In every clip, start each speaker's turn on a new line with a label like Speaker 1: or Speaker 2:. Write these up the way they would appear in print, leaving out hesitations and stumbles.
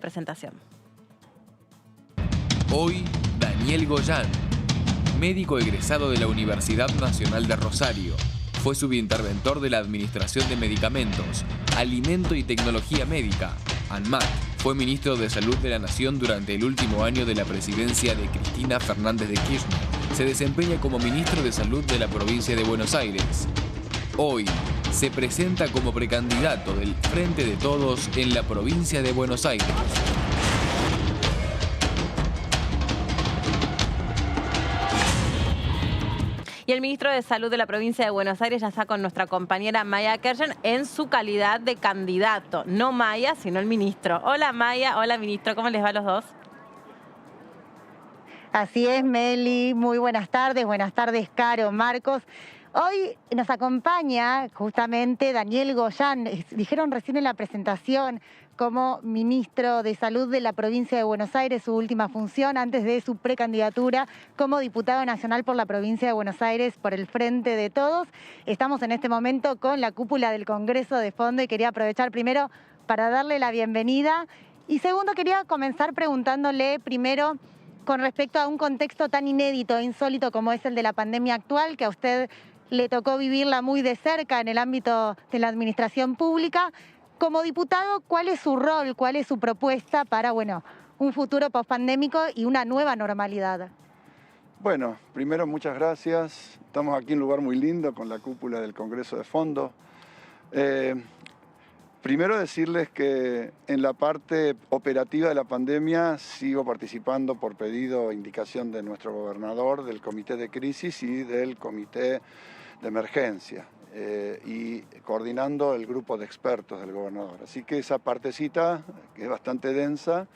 Speaker 1: Presentación.
Speaker 2: Hoy, Daniel Goyan, médico egresado de la Universidad Nacional de Rosario. Fue subinterventor de la Administración de Medicamentos, Alimento y Tecnología Médica, ANMAT. Fue ministro de Salud de la Nación durante el último año de la presidencia de Cristina Fernández de Kirchner. Se desempeña como ministro de Salud de la provincia de Buenos Aires. Hoy se presenta como precandidato del Frente de Todos en la provincia de Buenos Aires.
Speaker 1: Y el ministro de Salud de la provincia de Buenos Aires ya está con nuestra compañera Maya Kerjen en su calidad de candidato. No Maya, sino el ministro. Hola Maya, hola ministro, ¿cómo les va a los dos?
Speaker 3: Así es, Meli. Muy buenas tardes, Caro, Marcos. Hoy nos acompaña justamente Daniel Goyan, dijeron recién en la presentación, como ministro de Salud de la provincia de Buenos Aires, su última función antes de su precandidatura como diputado nacional por la provincia de Buenos Aires por el Frente de Todos. Estamos en este momento con la cúpula del Congreso de fondo y quería aprovechar primero para darle la bienvenida y segundo quería comenzar preguntándole primero con respecto a un contexto tan inédito e insólito como es el de la pandemia actual, que a usted le tocó vivirla muy de cerca en el ámbito de la administración pública. Como diputado, ¿cuál es su rol, cuál es su propuesta para, un futuro pospandémico y una nueva normalidad?
Speaker 4: Bueno, primero muchas gracias. Estamos aquí en un lugar muy lindo con la cúpula del Congreso de fondo. Primero decirles que en la parte operativa de la pandemia sigo participando por pedido e indicación de nuestro gobernador, del comité de crisis y del comité de emergencia y coordinando el grupo de expertos del gobernador. Así que esa partecita, que es bastante densa,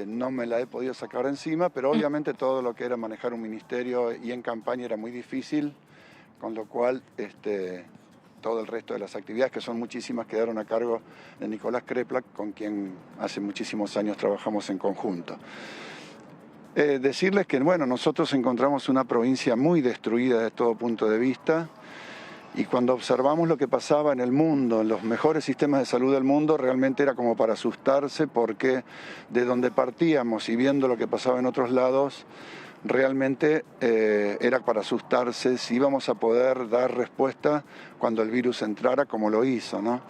Speaker 4: no me la he podido sacar encima, pero obviamente todo lo que era manejar un ministerio y en campaña era muy difícil, con lo cual todo el resto de las actividades, que son muchísimas, quedaron a cargo de Nicolás Kreplak, con quien hace muchísimos años trabajamos en conjunto. Decirles que nosotros encontramos una provincia muy destruida desde todo punto de vista, y cuando observamos lo que pasaba en el mundo, en los mejores sistemas de salud del mundo, realmente era como para asustarse, porque de donde partíamos y viendo lo que pasaba en otros lados, realmente era para asustarse si íbamos a poder dar respuesta cuando el virus entrara como lo hizo, ¿no?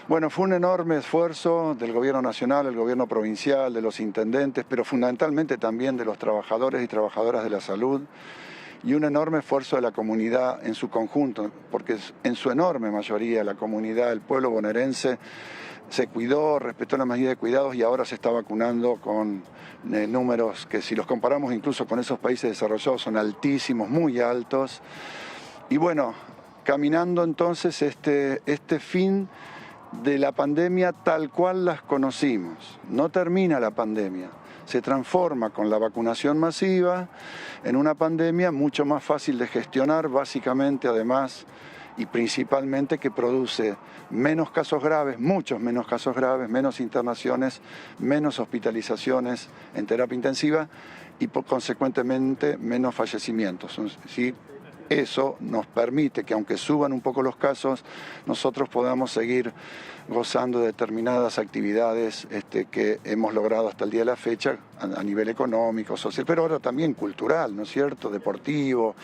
Speaker 4: Bueno, fue un enorme esfuerzo del gobierno nacional, el gobierno provincial, de los intendentes, pero fundamentalmente también de los trabajadores y trabajadoras de la salud, y un enorme esfuerzo de la comunidad en su conjunto, porque en su enorme mayoría la comunidad, el pueblo bonaerense, se cuidó, respetó la medida de cuidados y ahora se está vacunando con números que, si los comparamos incluso con esos países desarrollados, son altísimos, muy altos. Y bueno, caminando entonces este fin de la pandemia tal cual las conocimos. No termina la pandemia, se transforma con la vacunación masiva en una pandemia mucho más fácil de gestionar, básicamente además y principalmente que produce menos casos graves, muchos menos casos graves, menos internaciones, menos hospitalizaciones en terapia intensiva y consecuentemente menos fallecimientos, ¿sí? Eso nos permite que, aunque suban un poco los casos, nosotros podamos seguir gozando de determinadas actividades que hemos logrado hasta el día de la fecha a nivel económico, social, pero ahora también cultural, ¿no es cierto?, deportivo,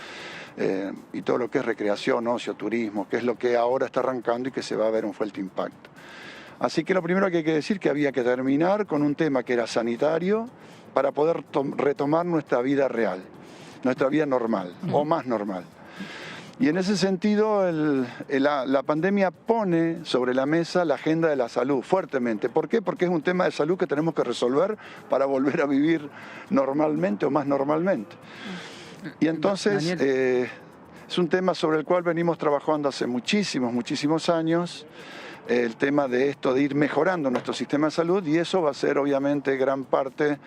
Speaker 4: y todo lo que es recreación, ocio, turismo, que es lo que ahora está arrancando y que se va a ver un fuerte impacto. Así que lo primero que hay que decir es que había que terminar con un tema que era sanitario para poder retomar nuestra vida real, nuestra vida normal o más normal. Y en ese sentido la pandemia pone sobre la mesa la agenda de la salud fuertemente. ¿Por qué? Porque es un tema de salud que tenemos que resolver para volver a vivir normalmente o más normalmente. Y entonces es un tema sobre el cual venimos trabajando hace muchísimos años, el tema de esto, de ir mejorando nuestro sistema de salud, y eso va a ser obviamente gran parte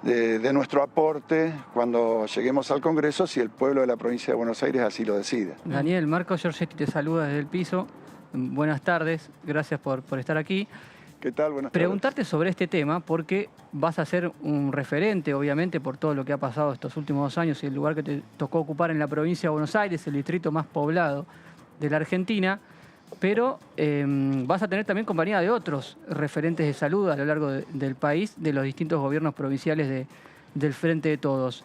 Speaker 4: de nuestro aporte cuando lleguemos al Congreso, si el pueblo de la provincia de Buenos Aires así lo decide.
Speaker 5: Daniel, Marcos Giorgetti te saluda desde el piso. Buenas tardes, gracias por estar aquí.
Speaker 4: ¿Qué tal? Buenas tardes.
Speaker 5: Preguntarte sobre este tema porque vas a ser un referente, obviamente, por todo lo que ha pasado estos últimos 2 años y el lugar que te tocó ocupar en la provincia de Buenos Aires, el distrito más poblado de la Argentina. pero vas a tener también compañía de otros referentes de salud a lo largo del país, de los distintos gobiernos provinciales del Frente de Todos.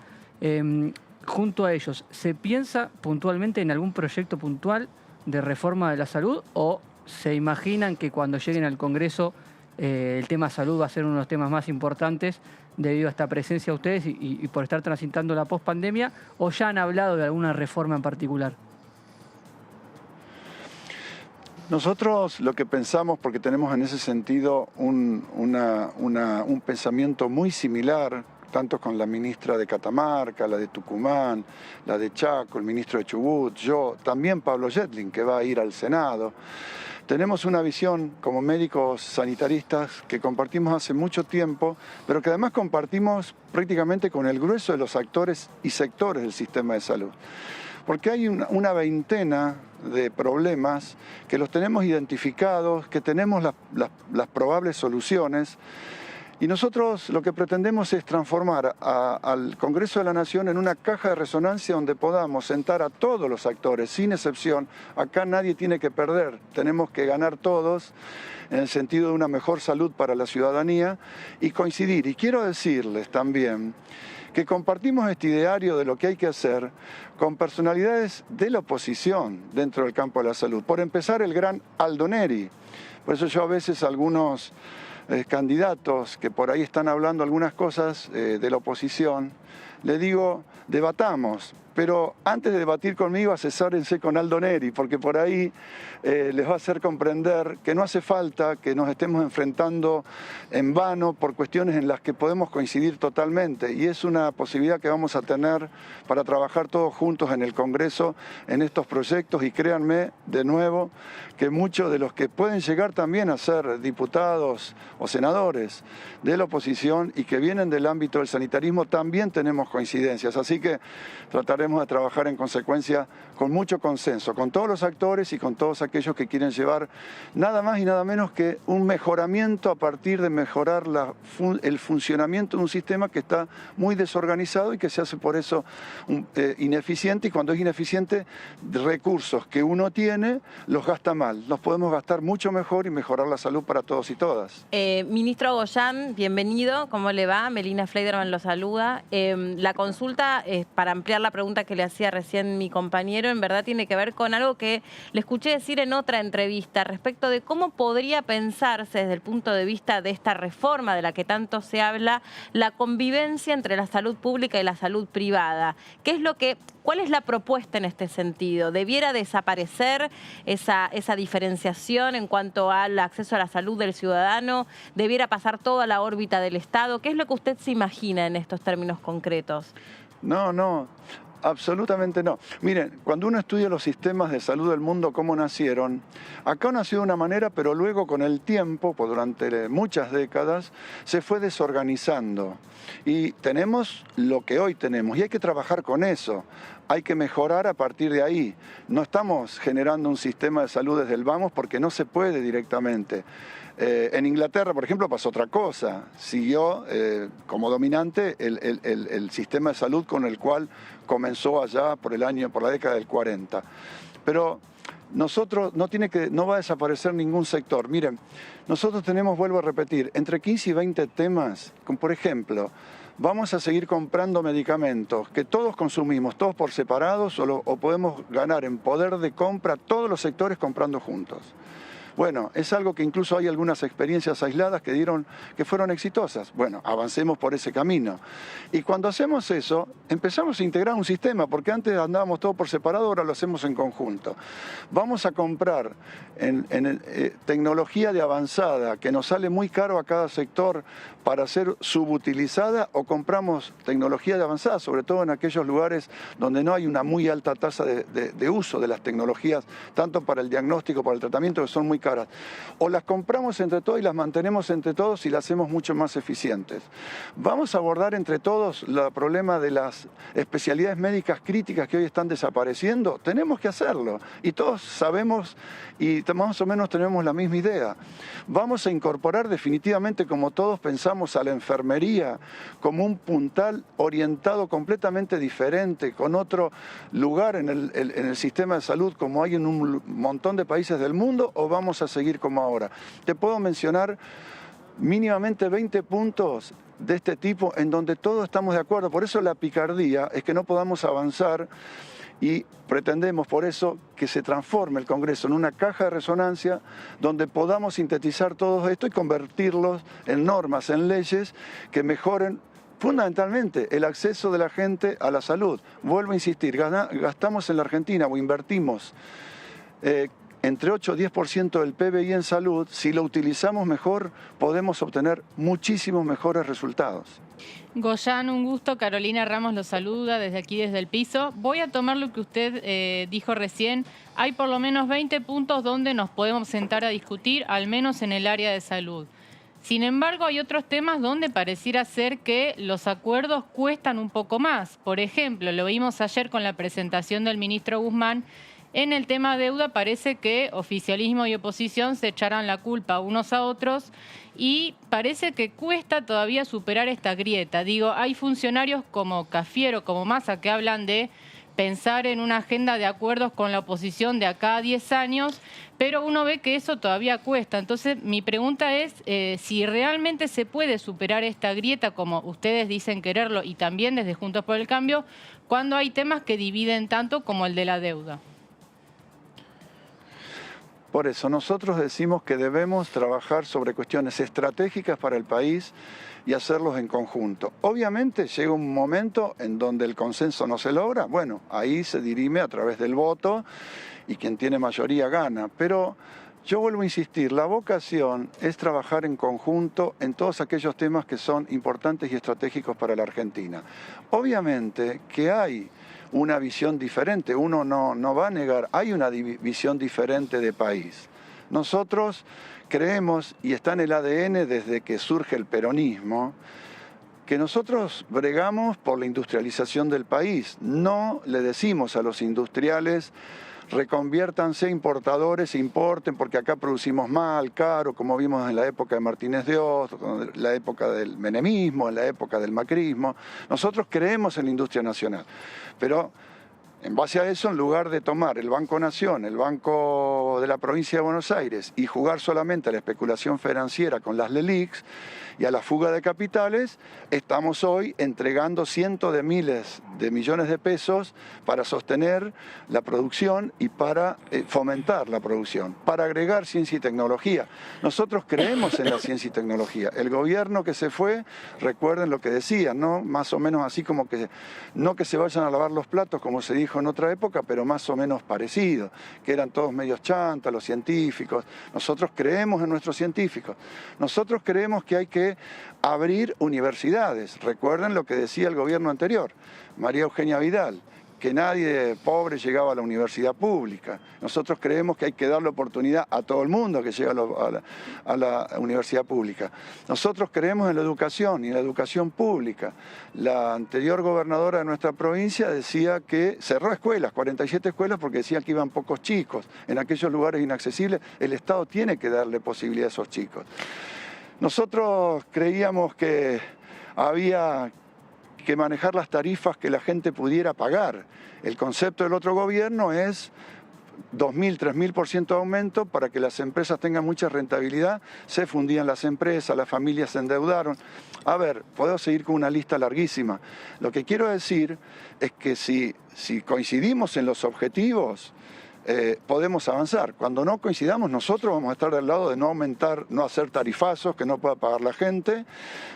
Speaker 5: Junto a ellos, ¿se piensa puntualmente en algún proyecto puntual de reforma de la salud o se imaginan que cuando lleguen al Congreso el tema salud va a ser uno de los temas más importantes debido a esta presencia de ustedes y por estar transitando la pospandemia, o ya han hablado de alguna reforma en particular?
Speaker 4: Nosotros lo que pensamos, porque tenemos en ese sentido un pensamiento muy similar, tanto con la ministra de Catamarca, la de Tucumán, la de Chaco, el ministro de Chubut, yo, también Pablo Yedlin, que va a ir al Senado. Tenemos una visión como médicos sanitaristas que compartimos hace mucho tiempo, pero que además compartimos prácticamente con el grueso de los actores y sectores del sistema de salud. Porque hay una veintena de problemas que los tenemos identificados, que tenemos las probables soluciones, y nosotros lo que pretendemos es transformar al Congreso de la Nación en una caja de resonancia donde podamos sentar a todos los actores, sin excepción. Acá nadie tiene que perder, tenemos que ganar todos en el sentido de una mejor salud para la ciudadanía y coincidir. Y quiero decirles también que compartimos este ideario de lo que hay que hacer con personalidades de la oposición dentro del campo de la salud. Por empezar, el gran Aldo Neri. Por eso yo a veces algunos candidatos que por ahí están hablando algunas cosas de la oposición, le digo, debatamos, pero antes de debatir conmigo asesórense con Aldo Neri, porque por ahí les va a hacer comprender que no hace falta que nos estemos enfrentando en vano por cuestiones en las que podemos coincidir totalmente, y es una posibilidad que vamos a tener para trabajar todos juntos en el Congreso en estos proyectos, y créanme, de nuevo, que muchos de los que pueden llegar también a ser diputados o senadores de la oposición y que vienen del ámbito del sanitarismo también tenemos coincidencias, así que trataremos de trabajar en consecuencia con mucho consenso, con todos los actores y con todos aquellos que quieren llevar nada más y nada menos que un mejoramiento a partir de mejorar el funcionamiento de un sistema que está muy desorganizado y que se hace por eso ineficiente, y cuando es ineficiente, recursos que uno tiene los gasta mal. Los podemos gastar mucho mejor y mejorar la salud para todos y todas.
Speaker 1: Ministro Goyán, bienvenido. ¿Cómo le va? Melina Fleiderman lo saluda. La consulta, para ampliar la pregunta que le hacía recién mi compañero, en verdad tiene que ver con algo que le escuché decir en otra entrevista respecto de cómo podría pensarse desde el punto de vista de esta reforma de la que tanto se habla, la convivencia entre la salud pública y la salud privada. ¿Cuál es la propuesta en este sentido? ¿Debiera desaparecer esa diferenciación en cuanto al acceso a la salud del ciudadano? ¿Debiera pasar todo a la órbita del Estado? ¿Qué es lo que usted se imagina en estos términos concretos?
Speaker 4: No, absolutamente no. Miren, cuando uno estudia los sistemas de salud del mundo, cómo nacieron, acá nació de una manera, pero luego con el tiempo, pues durante muchas décadas, se fue desorganizando. Y tenemos lo que hoy tenemos, y hay que trabajar con eso. Hay que mejorar a partir de ahí. No estamos generando un sistema de salud desde el vamos porque no se puede directamente. En Inglaterra, por ejemplo, pasó otra cosa. Siguió como dominante el sistema de salud con el cual comenzó allá por la década del 40. Pero nosotros no va a desaparecer ningún sector. Miren, nosotros tenemos, vuelvo a repetir, entre 15 y 20 temas, como por ejemplo, vamos a seguir comprando medicamentos que todos consumimos, todos por separados, o podemos ganar en poder de compra todos los sectores comprando juntos. Bueno, es algo que incluso hay algunas experiencias aisladas que fueron exitosas. Bueno, avancemos por ese camino. Y cuando hacemos eso, empezamos a integrar un sistema, porque antes andábamos todos por separado, ahora lo hacemos en conjunto. Vamos a comprar tecnología de avanzada, que nos sale muy caro a cada sector para ser subutilizada, o compramos tecnología de avanzada, sobre todo en aquellos lugares donde no hay una muy alta tasa de uso de las tecnologías, tanto para el diagnóstico, para el tratamiento, que son muy caras. O las compramos entre todos y las mantenemos entre todos y las hacemos mucho más eficientes. Vamos a abordar entre todos el problema de las especialidades médicas críticas que hoy están desapareciendo. Tenemos que hacerlo y todos sabemos y más o menos tenemos la misma idea. Vamos a incorporar definitivamente, como todos pensamos, a la enfermería como un puntal orientado completamente diferente, con otro lugar en el sistema de salud como hay en un montón de países del mundo, o vamos a seguir como ahora. Te puedo mencionar mínimamente 20 puntos de este tipo en donde todos estamos de acuerdo. Por eso la picardía es que no podamos avanzar y pretendemos por eso que se transforme el Congreso en una caja de resonancia donde podamos sintetizar todo esto y convertirlos en normas, en leyes que mejoren fundamentalmente el acceso de la gente a la salud. Vuelvo a insistir, gastamos en la Argentina o invertimos entre 8 y 10% del PBI en salud. Si lo utilizamos mejor, podemos obtener muchísimos mejores resultados.
Speaker 6: Goyan, un gusto. Carolina Ramos lo saluda desde aquí, desde el piso. Voy a tomar lo que usted dijo recién. Hay por lo menos 20 puntos donde nos podemos sentar a discutir, al menos en el área de salud. Sin embargo, hay otros temas donde pareciera ser que los acuerdos cuestan un poco más. Por ejemplo, lo vimos ayer con la presentación del ministro Guzmán. En el tema deuda parece que oficialismo y oposición se echaran la culpa unos a otros y parece que cuesta todavía superar esta grieta. Digo, hay funcionarios como Cafiero, como Massa, que hablan de pensar en una agenda de acuerdos con la oposición de acá a 10 años, pero uno ve que eso todavía cuesta. Entonces, mi pregunta es si realmente se puede superar esta grieta, como ustedes dicen quererlo, y también desde Juntos por el Cambio, cuando hay temas que dividen tanto como el de la deuda.
Speaker 4: Por eso nosotros decimos que debemos trabajar sobre cuestiones estratégicas para el país y hacerlos en conjunto. Obviamente llega un momento en donde el consenso no se logra, bueno, ahí se dirime a través del voto y quien tiene mayoría gana, pero yo vuelvo a insistir, la vocación es trabajar en conjunto en todos aquellos temas que son importantes y estratégicos para la Argentina. Obviamente que hay una visión diferente, uno no va a negar, hay una visión diferente de país. Nosotros creemos, y está en el ADN desde que surge el peronismo, que nosotros bregamos por la industrialización del país. No le decimos a los industriales reconviértanse importadores, importen porque acá producimos mal, caro, como vimos en la época de Martínez de Oz, en la época del menemismo, en la época del macrismo. Nosotros creemos en la industria nacional, pero en base a eso, en lugar de tomar el Banco Nación, el Banco de la Provincia de Buenos Aires y jugar solamente a la especulación financiera con las LELIQs y a la fuga de capitales, estamos hoy entregando cientos de miles de millones de pesos para sostener la producción y para fomentar la producción, para agregar ciencia y tecnología. Nosotros creemos en la ciencia y tecnología. El gobierno que se fue, recuerden lo que decían, ¿no? Más o menos así como que, no que se vayan a lavar los platos, como se dijo en otra época, pero más o menos parecido, que eran todos medios chantas, los científicos. Nosotros creemos en nuestros científicos. Nosotros creemos que hay que abrir universidades. Recuerden lo que decía el gobierno anterior, María Eugenia Vidal, que nadie pobre llegaba a la universidad pública. Nosotros creemos que hay que darle oportunidad a todo el mundo que llega a la universidad pública. Nosotros creemos en la educación y en la educación pública. La anterior gobernadora de nuestra provincia decía que cerró escuelas, 47 escuelas, porque decía que iban pocos chicos. En aquellos lugares inaccesibles, el Estado tiene que darle posibilidad a esos chicos. Nosotros creíamos que había que manejar las tarifas que la gente pudiera pagar. El concepto del otro gobierno es 2.000, 3.000% de aumento para que las empresas tengan mucha rentabilidad. Se fundían las empresas, las familias se endeudaron. A ver, puedo seguir con una lista larguísima. Lo que quiero decir es que si coincidimos en los objetivos, podemos avanzar. Cuando no coincidamos, nosotros vamos a estar del lado de no aumentar, no hacer tarifazos que no pueda pagar la gente,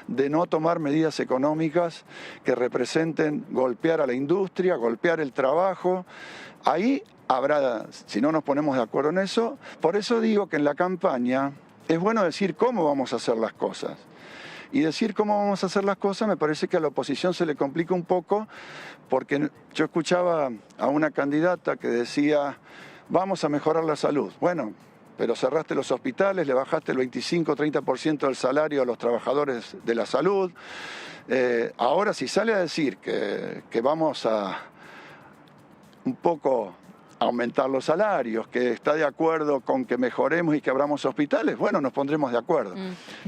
Speaker 4: de no tomar medidas económicas que representen golpear a la industria, golpear el trabajo. Ahí habrá, si no nos ponemos de acuerdo en eso, por eso digo que en la campaña es bueno decir cómo vamos a hacer las cosas. Y decir cómo vamos a hacer las cosas me parece que a la oposición se le complica un poco, porque yo escuchaba a una candidata que decía, vamos a mejorar la salud. Bueno, pero cerraste los hospitales, le bajaste el 25-30% del salario a los trabajadores de la salud. Ahora, si sale a decir que vamos a un poco aumentar los salarios, que está de acuerdo con que mejoremos y que abramos hospitales, bueno, nos pondremos de acuerdo.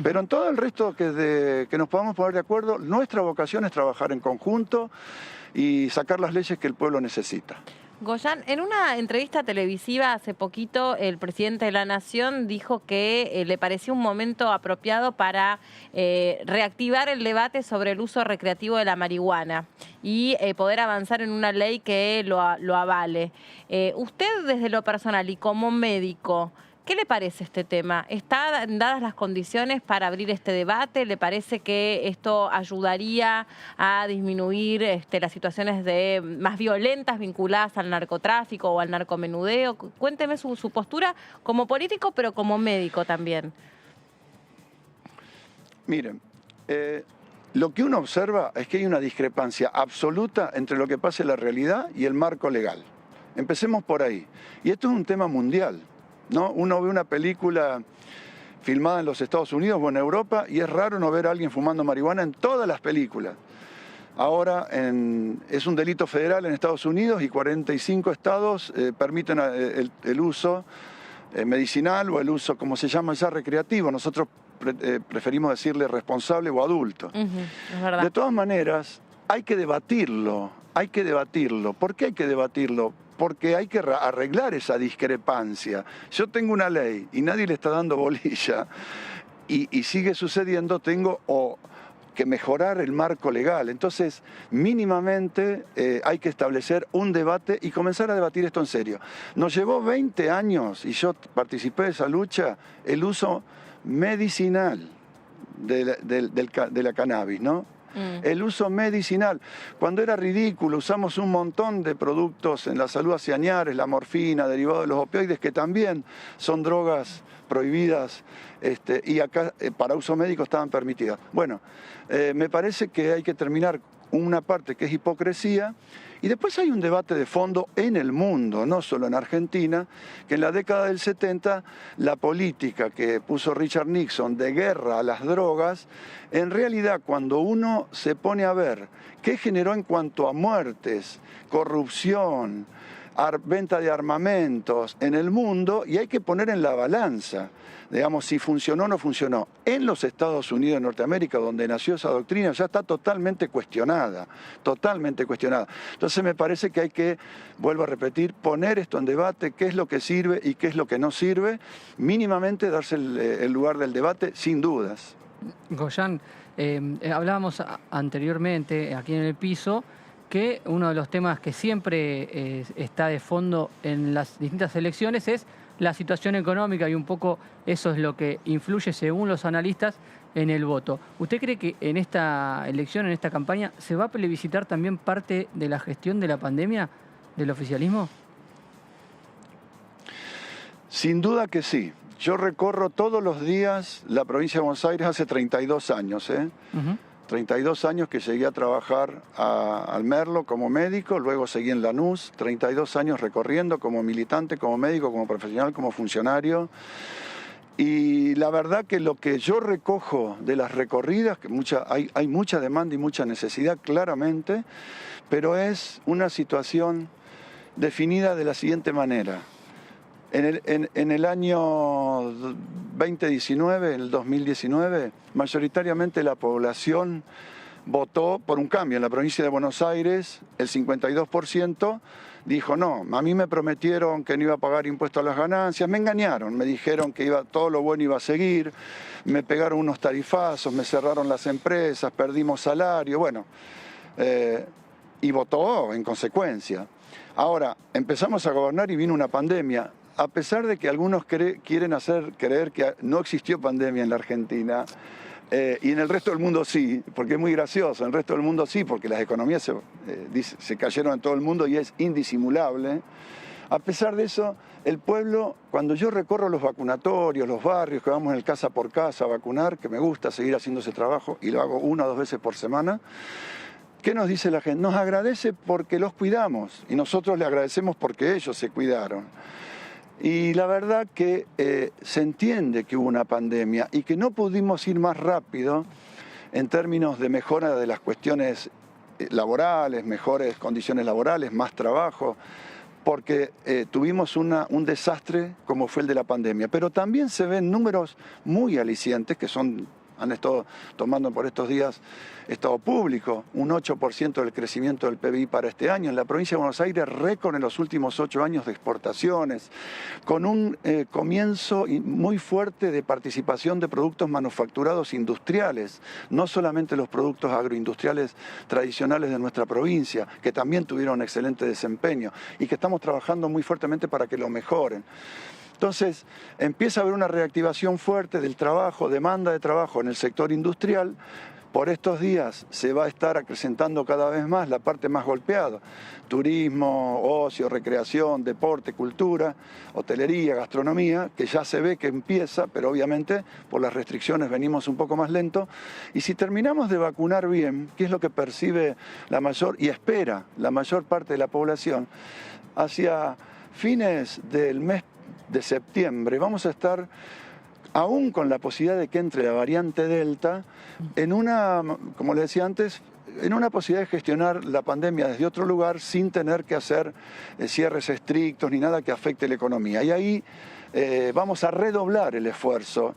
Speaker 4: Pero en todo el resto que nos podamos poner de acuerdo, nuestra vocación es trabajar en conjunto y sacar las leyes que el pueblo necesita.
Speaker 1: Goyan, en una entrevista televisiva hace poquito, el presidente de la Nación dijo que le parecía un momento apropiado para reactivar el debate sobre el uso recreativo de la marihuana y poder avanzar en una ley que lo avale. Usted, desde lo personal y como médico, ¿qué le parece este tema? ¿Están dadas las condiciones para abrir este debate? ¿Le parece que esto ayudaría a disminuir las situaciones más violentas vinculadas al narcotráfico o al narcomenudeo? Cuénteme su postura como político, pero como médico también.
Speaker 4: Miren, lo que uno observa es que hay una discrepancia absoluta entre lo que pasa en la realidad y el marco legal. Empecemos por ahí. Y esto es un tema mundial, ¿no? Uno ve una película filmada en los Estados Unidos o en Europa y es raro no ver a alguien fumando marihuana en todas las películas. Ahora es un delito federal en Estados Unidos y 45 estados permiten el uso medicinal o el uso, como se llama ya, recreativo. Nosotros preferimos decirle responsable o adulto.
Speaker 1: Es verdad.
Speaker 4: De todas maneras, hay que debatirlo. ¿Por qué hay que debatirlo? Porque hay que arreglar esa discrepancia. Yo tengo una ley y nadie le está dando bolilla y sigue sucediendo, tengo que mejorar el marco legal. Entonces, mínimamente hay que establecer un debate y comenzar a debatir esto en serio. Nos llevó 20 años, y yo participé de esa lucha, el uso medicinal de la cannabis, ¿no? El uso medicinal. Cuando era ridículo, usamos un montón de productos en la salud hacia añares, la morfina, derivado de los opioides, que también son drogas prohibidas y acá para uso médico estaban permitidas. Bueno, me parece que hay que terminar una parte que es hipocresía y después hay un debate de fondo en el mundo, no solo en Argentina, que en la década del 70 la política que puso Richard Nixon de guerra a las drogas, en realidad cuando uno se pone a ver qué generó en cuanto a muertes, corrupción, venta de armamentos en el mundo, y hay que poner en la balanza, digamos, si funcionó o no funcionó. En los Estados Unidos de Norteamérica, donde nació esa doctrina, ya está totalmente cuestionada, totalmente cuestionada. Entonces me parece que hay que, vuelvo a repetir, poner esto en debate, qué es lo que sirve y qué es lo que no sirve, mínimamente darse el lugar del debate, sin dudas.
Speaker 5: Goyan, hablábamos anteriormente aquí en el piso que uno de los temas que siempre está de fondo en las distintas elecciones es la situación económica y un poco eso es lo que influye, según los analistas, en el voto. ¿Usted cree que en esta elección, en esta campaña, se va a plebiscitar también parte de la gestión de la pandemia del oficialismo?
Speaker 4: Sin duda que sí. Yo recorro todos los días la provincia de Buenos Aires hace 32 años, 32 años que llegué a trabajar al Merlo como médico, luego seguí en Lanús, 32 años recorriendo como militante, como médico, como profesional, como funcionario. Y la verdad que lo que yo recojo de las recorridas, que hay mucha demanda y mucha necesidad claramente, pero es una situación definida de la siguiente manera. En el año 2019, en el 2019, mayoritariamente la población votó por un cambio. En la provincia de Buenos Aires, el 52% dijo no, a mí me prometieron que no iba a pagar impuestos a las ganancias, me engañaron, me dijeron que todo lo bueno iba a seguir, me pegaron unos tarifazos, me cerraron las empresas, perdimos salario, bueno, y votó en consecuencia. Ahora, empezamos a gobernar y vino una pandemia. A pesar de que algunos quieren hacer creer que no existió pandemia en la Argentina, y en el resto del mundo sí, porque es muy gracioso, en el resto del mundo sí, porque las economías se cayeron en todo el mundo y es indisimulable. A pesar de eso, el pueblo, cuando yo recorro los vacunatorios, los barrios, que vamos en el casa por casa a vacunar, que me gusta seguir haciendo ese trabajo y lo hago 1 o 2 veces por semana, ¿qué nos dice la gente? Nos agradece porque los cuidamos y nosotros le agradecemos porque ellos se cuidaron. Y la verdad que se entiende que hubo una pandemia y que no pudimos ir más rápido en términos de mejora de las cuestiones laborales, mejores condiciones laborales, más trabajo, porque tuvimos un desastre como fue el de la pandemia. Pero también se ven números muy alicientes que han estado tomando por estos días estado público, un 8% del crecimiento del PBI para este año. En la provincia de Buenos Aires, récord en los últimos 8 años de exportaciones, con un comienzo muy fuerte de participación de productos manufacturados industriales, no solamente los productos agroindustriales tradicionales de nuestra provincia, que también tuvieron excelente desempeño y que estamos trabajando muy fuertemente para que lo mejoren. Entonces, empieza a haber una reactivación fuerte del trabajo, demanda de trabajo en el sector industrial. Por estos días se va a estar acrecentando cada vez más la parte más golpeada. Turismo, ocio, recreación, deporte, cultura, hotelería, gastronomía, que ya se ve que empieza, pero obviamente por las restricciones venimos un poco más lento. Y si terminamos de vacunar bien, que es lo que percibe la mayor y espera la mayor parte de la población, hacia fines del mes de septiembre vamos a estar, aún con la posibilidad de que entre la variante Delta, en una, como les decía antes, en una posibilidad de gestionar la pandemia desde otro lugar sin tener que hacer cierres estrictos ni nada que afecte la economía. Y ahí vamos a redoblar el esfuerzo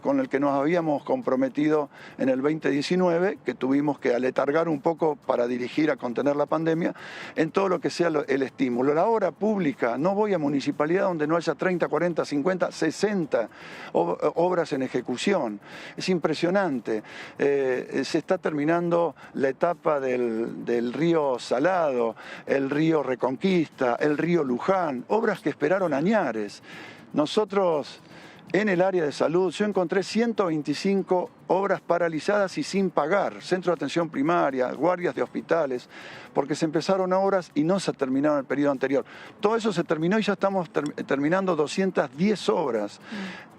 Speaker 4: con el que nos habíamos comprometido en el 2019, que tuvimos que aletargar un poco para dirigir a contener la pandemia, en todo lo que sea el estímulo. La obra pública, no voy a municipalidad donde no haya 30, 40, 50, 60 obras en ejecución. Es impresionante. Se está terminando la etapa del río Salado, el río Reconquista, el río Luján, obras que esperaron añares. Nosotros, en el área de salud, yo encontré 125 obras paralizadas y sin pagar, centro de atención primaria, guardias de hospitales, porque se empezaron obras y no se terminaron el periodo anterior. Todo eso se terminó y ya estamos terminando 210 obras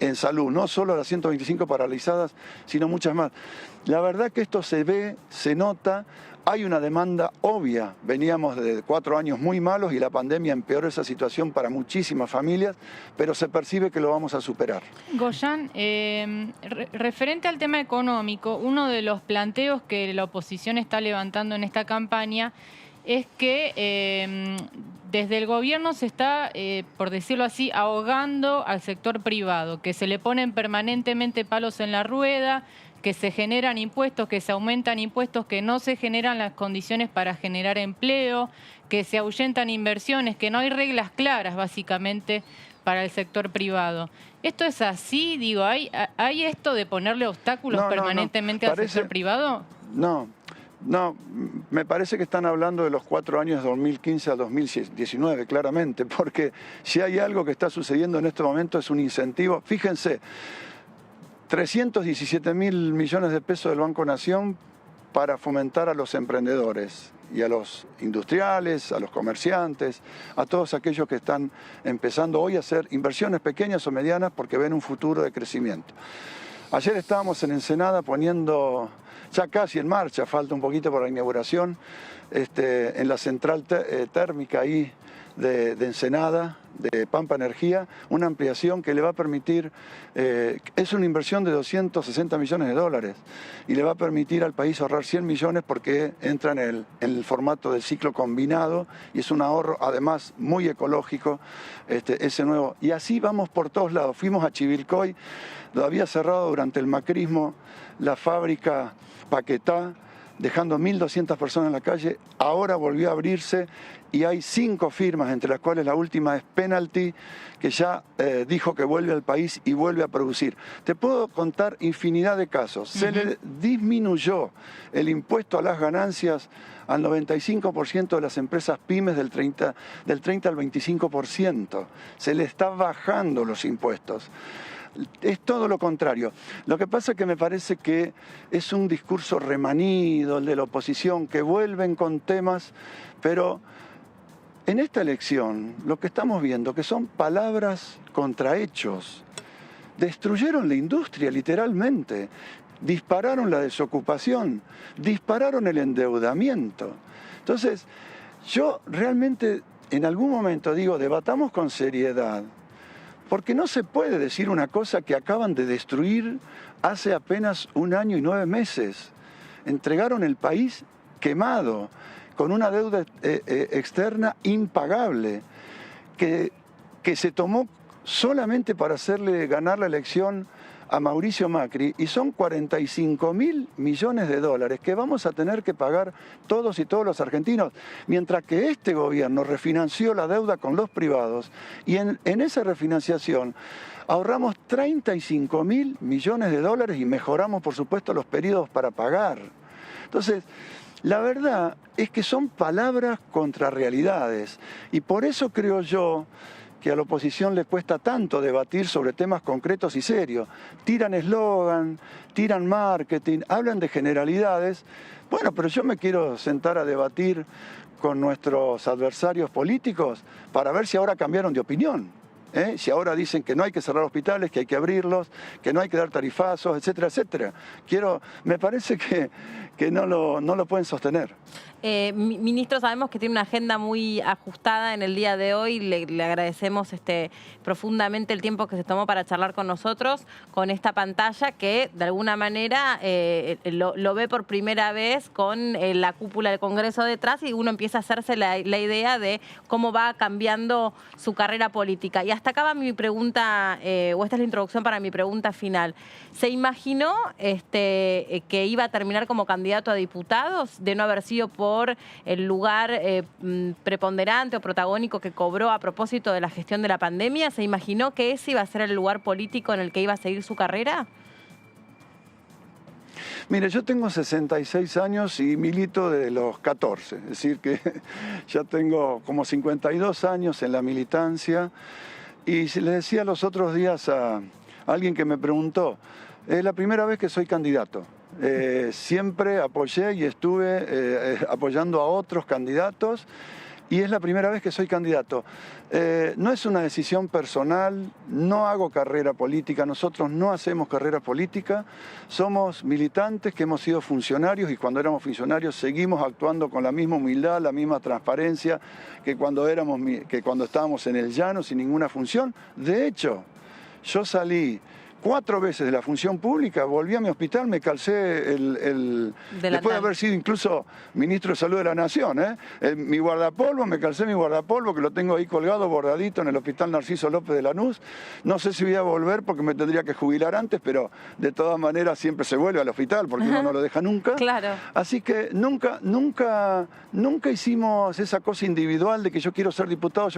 Speaker 4: en salud, no solo las 125 paralizadas, sino muchas más. La verdad que esto se ve, se nota. Hay una demanda obvia, veníamos de 4 años muy malos y la pandemia empeoró esa situación para muchísimas familias, pero se percibe que lo vamos a superar.
Speaker 6: Goyan, referente al tema económico, uno de los planteos que la oposición está levantando en esta campaña es que desde el gobierno se está, por decirlo así, ahogando al sector privado, que se le ponen permanentemente palos en la rueda, que se generan impuestos, que se aumentan impuestos, que no se generan las condiciones para generar empleo, que se ahuyentan inversiones, que no hay reglas claras, básicamente, para el sector privado. ¿Esto es así? Digo, ¿hay esto de ponerle obstáculos permanentemente al sector privado?
Speaker 4: No, me parece que están hablando de los 4 años de 2015 a 2019, claramente, porque si hay algo que está sucediendo en este momento es un incentivo. Fíjense, 317.000 millones de pesos del Banco Nación para fomentar a los emprendedores y a los industriales, a los comerciantes, a todos aquellos que están empezando hoy a hacer inversiones pequeñas o medianas porque ven un futuro de crecimiento. Ayer estábamos en Ensenada poniendo, ya casi en marcha, falta un poquito para la inauguración, en la central térmica ahí de Ensenada, de Pampa Energía, una ampliación que le va a permitir, es una inversión de 260 millones de dólares y le va a permitir al país ahorrar 100 millones porque entra en el formato del ciclo combinado y es un ahorro además muy ecológico ese nuevo. Y así vamos por todos lados. Fuimos a Chivilcoy, lo había cerrado durante el macrismo la fábrica Paquetá, dejando 1.200 personas en la calle, ahora volvió a abrirse y hay 5 firmas, entre las cuales la última es Penalty, que ya dijo que vuelve al país y vuelve a producir. Te puedo contar infinidad de casos. Se le disminuyó el impuesto a las ganancias al 95% de las empresas pymes del 30 al 25%. Se le está bajando los impuestos. Es todo lo contrario. Lo que pasa es que me parece que es un discurso remanido, el de la oposición, que vuelven con temas, pero en esta elección lo que estamos viendo que son palabras contra hechos. Destruyeron la industria, literalmente. Dispararon la desocupación, dispararon el endeudamiento. Entonces, yo realmente en algún momento digo, debatamos con seriedad, porque no se puede decir una cosa que acaban de destruir hace apenas 1 año y 9 meses. Entregaron el país quemado, con una deuda externa impagable, que se tomó solamente para hacerle ganar la elección a Mauricio Macri, y son 45.000 millones de dólares que vamos a tener que pagar todos y todos los argentinos, mientras que este gobierno refinanció la deuda con los privados, y en esa refinanciación ahorramos 35.000 millones de dólares y mejoramos, por supuesto, los periodos para pagar. Entonces, la verdad es que son palabras contra realidades, y por eso creo yo que a la oposición le cuesta tanto debatir sobre temas concretos y serios. Tiran eslogan, tiran marketing, hablan de generalidades. Bueno, pero yo me quiero sentar a debatir con nuestros adversarios políticos para ver si ahora cambiaron de opinión. Si ahora dicen que no hay que cerrar hospitales, que hay que abrirlos, que no hay que dar tarifazos, etcétera, etcétera. Me parece que no lo pueden sostener.
Speaker 1: Ministro, sabemos que tiene una agenda muy ajustada en el día de hoy. Le agradecemos profundamente el tiempo que se tomó para charlar con nosotros, con esta pantalla que de alguna manera lo ve por primera vez con la cúpula del Congreso detrás, y uno empieza a hacerse la idea de cómo va cambiando su carrera política. Y hasta acá va mi pregunta, o esta es la introducción para mi pregunta final. ¿Se imaginó que iba a terminar como candidato a diputados, de no haber sido por el lugar preponderante o protagónico que cobró a propósito de la gestión de la pandemia? ¿Se imaginó que ese iba a ser el lugar político en el que iba a seguir su carrera?
Speaker 4: Mire, yo tengo 66 años y milito desde los 14, es decir que ya tengo como 52 años en la militancia, y le decía los otros días a alguien que me preguntó, es la primera vez que soy candidato. Siempre apoyé y estuve apoyando a otros candidatos, y es la primera vez que soy candidato. No es una decisión personal, no hago carrera política, nosotros no hacemos carrera política, somos militantes que hemos sido funcionarios, y cuando éramos funcionarios seguimos actuando con la misma humildad, la misma transparencia que cuando estábamos en el llano sin ninguna función. De hecho, yo salí 4 veces de la función pública, volví a mi hospital, me calcé después de haber sido incluso ministro de Salud de la Nación, mi guardapolvo, me calcé mi guardapolvo, que lo tengo ahí colgado, bordadito, en el Hospital Narciso López de Lanús. No sé si voy a volver porque me tendría que jubilar antes, pero de todas maneras siempre se vuelve al hospital porque uno no lo deja nunca.
Speaker 1: Claro.
Speaker 4: Así que nunca hicimos esa cosa individual de que yo quiero ser diputado,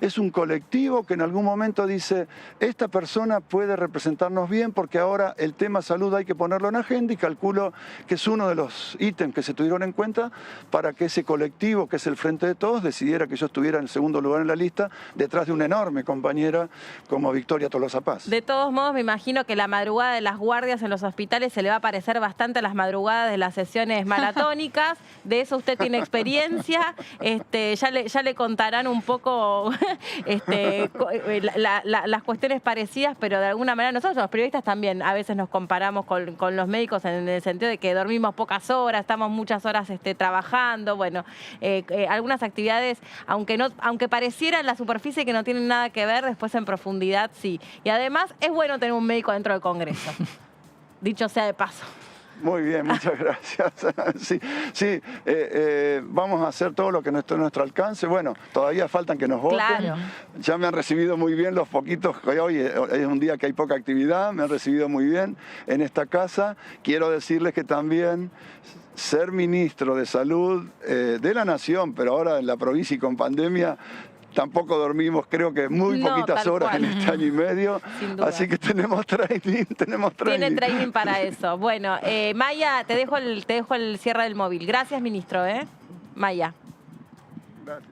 Speaker 4: es un colectivo que en algún momento dice, esta persona puede representarnos bien, porque ahora el tema salud hay que ponerlo en agenda, y calculo que es uno de los ítems que se tuvieron en cuenta para que ese colectivo, que es el Frente de Todos, decidiera que yo estuviera en el segundo lugar en la lista, detrás de una enorme compañera como Victoria Tolosa Paz.
Speaker 1: De todos modos, me imagino que la madrugada de las guardias en los hospitales se le va a parecer bastante a las madrugadas de las sesiones maratónicas. De eso usted tiene experiencia. Ya le contarán un poco las cuestiones parecidas, pero de alguna manera nosotros los periodistas también a veces nos comparamos con los médicos en el sentido de que dormimos pocas horas, estamos muchas horas trabajando. Bueno, algunas actividades, aunque pareciera en la superficie que no tienen nada que ver, después en profundidad sí. Y además es bueno tener un médico dentro del Congreso, dicho sea de paso.
Speaker 4: Muy bien, muchas gracias. Sí, vamos a hacer todo lo que esté a nuestro alcance. Bueno, todavía faltan que nos voten.
Speaker 1: Claro.
Speaker 4: Ya me han recibido muy bien los poquitos, hoy es un día que hay poca actividad, me han recibido muy bien en esta casa. Quiero decirles que también ser ministro de Salud de la Nación, pero ahora en la provincia y con pandemia, tampoco dormimos, creo que muy poquitas horas en este año y medio, así que tenemos training.
Speaker 1: Tiene training para eso. Bueno, Maya, te dejo el cierre del móvil. Gracias, ministro. Maya.
Speaker 4: Gracias.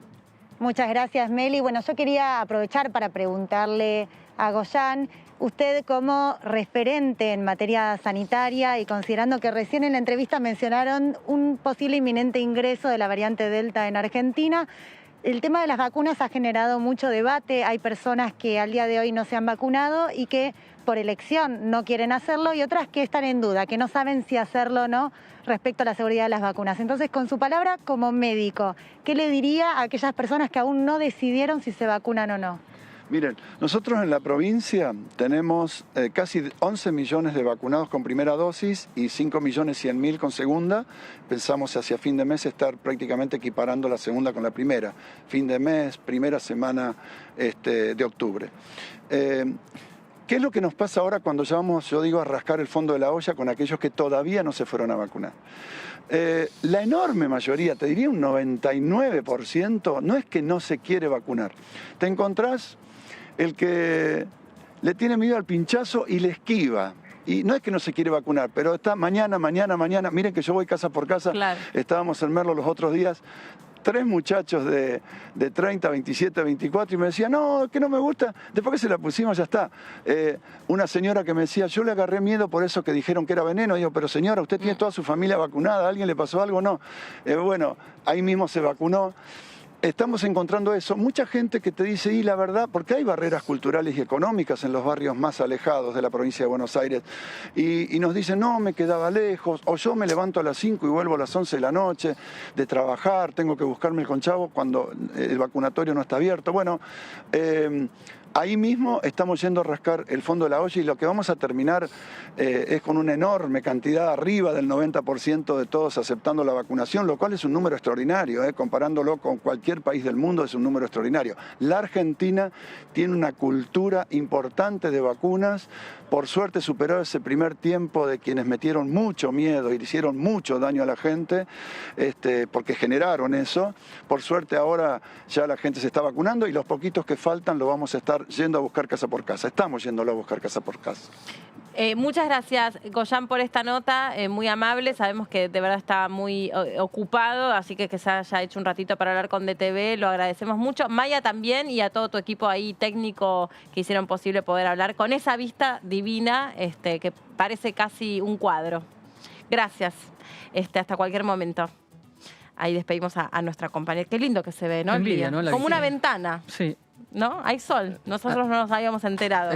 Speaker 3: Muchas gracias, Meli. Bueno, yo quería aprovechar para preguntarle a Goyan, usted como referente en materia sanitaria, y considerando que recién en la entrevista mencionaron un posible inminente ingreso de la variante Delta en Argentina, El tema de las vacunas ha generado mucho debate. Hay personas que al día de hoy no se han vacunado y que por elección no quieren hacerlo, y otras que están en duda, que no saben si hacerlo o no respecto a la seguridad de las vacunas. Entonces, con su palabra como médico, ¿qué le diría a aquellas personas que aún no decidieron si se vacunan o no?
Speaker 4: Miren, nosotros en la provincia tenemos casi 11 millones de vacunados con primera dosis y 5.100.000 con segunda. Pensamos hacia fin de mes estar prácticamente equiparando la segunda con la primera. Fin de mes, primera semana de octubre. ¿Qué es lo que nos pasa ahora cuando ya vamos, yo digo, a rascar el fondo de la olla con aquellos que todavía no se fueron a vacunar? La enorme mayoría, te diría un 99%, no es que no se quiere vacunar. Te encontrás el que le tiene miedo al pinchazo y le esquiva. Y no es que no se quiere vacunar, pero está mañana. Miren que yo voy casa por casa.
Speaker 1: Claro.
Speaker 4: Estábamos en Merlo los otros días. 3 muchachos de 30, 27, 24 y me decían, no, que no me gusta, después que se la pusimos ya está. Una señora que me decía, yo le agarré miedo por eso que dijeron que era veneno. Digo, pero señora, usted tiene toda su familia vacunada, ¿a alguien le pasó algo? No. Bueno, ahí mismo se vacunó. Estamos encontrando eso. Mucha gente que te dice, y la verdad, porque hay barreras culturales y económicas en los barrios más alejados de la provincia de Buenos Aires, y nos dicen, no, me quedaba lejos, o yo me levanto a las 5 y vuelvo a las 11 de la noche de trabajar, tengo que buscarme el conchavo cuando el vacunatorio no está abierto. Bueno, ahí mismo estamos yendo a rascar el fondo de la olla y lo que vamos a terminar es con una enorme cantidad, arriba del 90% de todos aceptando la vacunación, lo cual es un número extraordinario, comparándolo con cualquier país del mundo es un número extraordinario. La Argentina tiene una cultura importante de vacunas, por suerte superó ese primer tiempo de quienes metieron mucho miedo y le hicieron mucho daño a la gente, porque generaron eso. Por suerte ahora ya la gente se está vacunando y los poquitos que faltan lo vamos a estar yendo a buscar casa por casa. Estamos yéndolo a buscar casa por casa.
Speaker 1: Muchas gracias, Goyan, por esta nota, muy amable. Sabemos que de verdad está muy ocupado, así que se haya hecho un ratito para hablar con DTV, lo agradecemos mucho. Maya también, y a todo tu equipo ahí técnico que hicieron posible poder hablar con esa vista divina, que parece casi un cuadro. Gracias, hasta cualquier momento. Ahí despedimos a nuestra compañera. Qué lindo que se ve, ¿no?
Speaker 5: Envidia, ¿no?
Speaker 1: Como una ventana.
Speaker 5: Sí.
Speaker 1: ¿No? Hay sol. Nosotros no nos habíamos enterado.